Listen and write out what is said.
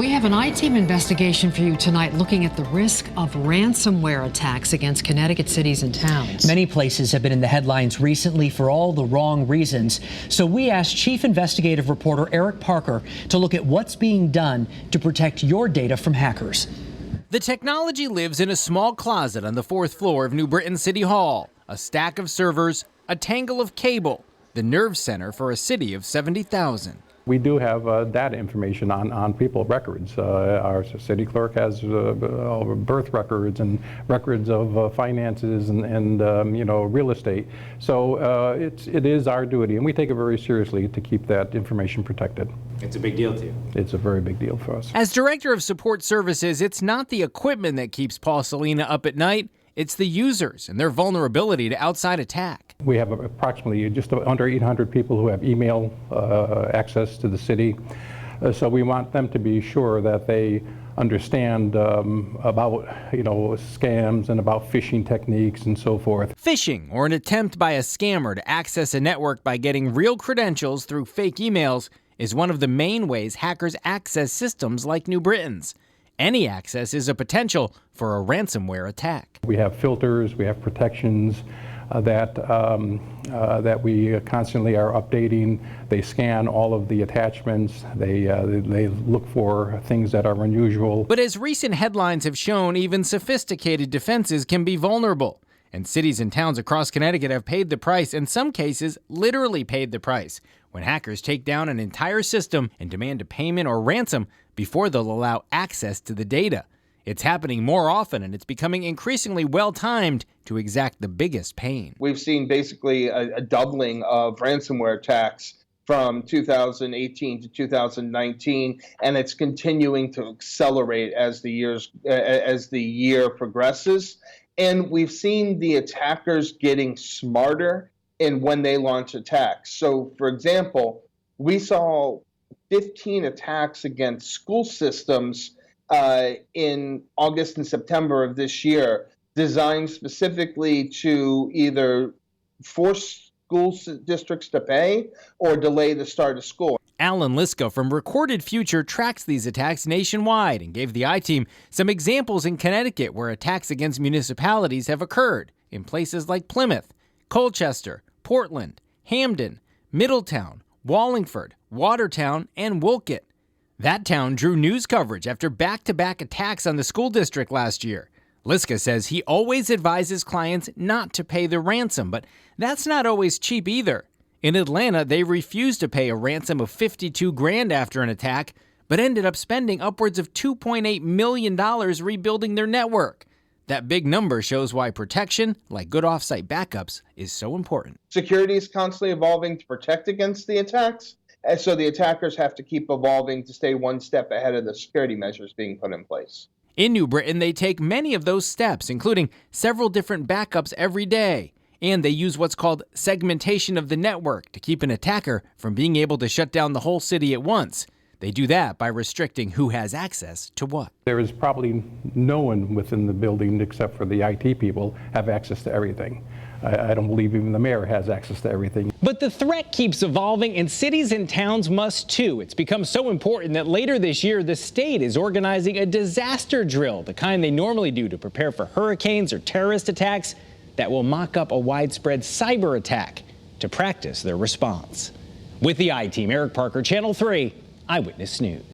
We have an I-Team investigation for you tonight looking at the risk of ransomware attacks against Connecticut cities and towns. Many places have been in the headlines recently for all the wrong reasons. So we asked Chief Investigative Reporter Eric Parker to look at what's being done to protect your data from hackers. The technology lives in a small closet on the 4th floor of New Britain City Hall. A stack of servers, a tangle of cable, the nerve center for a city of 70,000. We do have data information on people records. Our city clerk has birth records and records of finances and real estate. So it is our duty, and we take it very seriously to keep that information protected. It's a big deal to you. It's a very big deal for us. As Director of Support Services, it's not the equipment that keeps Paul Salina up at night. It's the users and their vulnerability to outside attack. We have approximately just under 800 people who have email access to the city. So we want them to be sure that they understand about scams and about phishing techniques and so forth. Phishing, or an attempt by a scammer to access a network by getting real credentials through fake emails, is one of the main ways hackers access systems like New Britain's. Any access is a potential for a ransomware attack. We have filters, we have protections that we constantly are updating. They scan all of the attachments. They look for things that are unusual. But as recent headlines have shown, even sophisticated defenses can be vulnerable. And cities and towns across Connecticut have paid the price, in some cases literally paid the price, when hackers take down an entire system and demand a payment or ransom before they'll allow access to the data. It's happening more often, and it's becoming increasingly well-timed to exact the biggest pain. We've seen basically a doubling of ransomware attacks from 2018 to 2019, and it's continuing to accelerate as the year progresses. And we've seen the attackers getting smarter in when they launch attacks. So, for example, we saw 15 attacks against school systems in August and September of this year, designed specifically to either force school districts to pay or delay the start of school. Alan Liska from Recorded Future tracks these attacks nationwide and gave the I-Team some examples in Connecticut where attacks against municipalities have occurred in places like Plymouth, Colchester, Portland, Hamden, Middletown, Wallingford, Watertown, and Wolcott. That town drew news coverage after back-to-back attacks on the school district last year. Liska says he always advises clients not to pay the ransom, but that's not always cheap either. In Atlanta, they refused to pay a ransom of $52,000 after an attack, but ended up spending upwards of $2.8 million rebuilding their network. That big number shows why protection, like good off-site backups, is so important. Security is constantly evolving to protect against the attacks, and so the attackers have to keep evolving to stay one step ahead of the security measures being put in place. In New Britain, they take many of those steps, including several different backups every day. And they use what's called segmentation of the network to keep an attacker from being able to shut down the whole city at once. They do that by restricting who has access to what. There is probably no one within the building except for the IT people have access to everything. I don't believe even the mayor has access to everything. But the threat keeps evolving, and cities and towns must too. It's become so important that later this year, the state is organizing a disaster drill, the kind they normally do to prepare for hurricanes or terrorist attacks, that will mock up a widespread cyber attack to practice their response. With the I-Team, Eric Parker, Channel 3 Eyewitness News.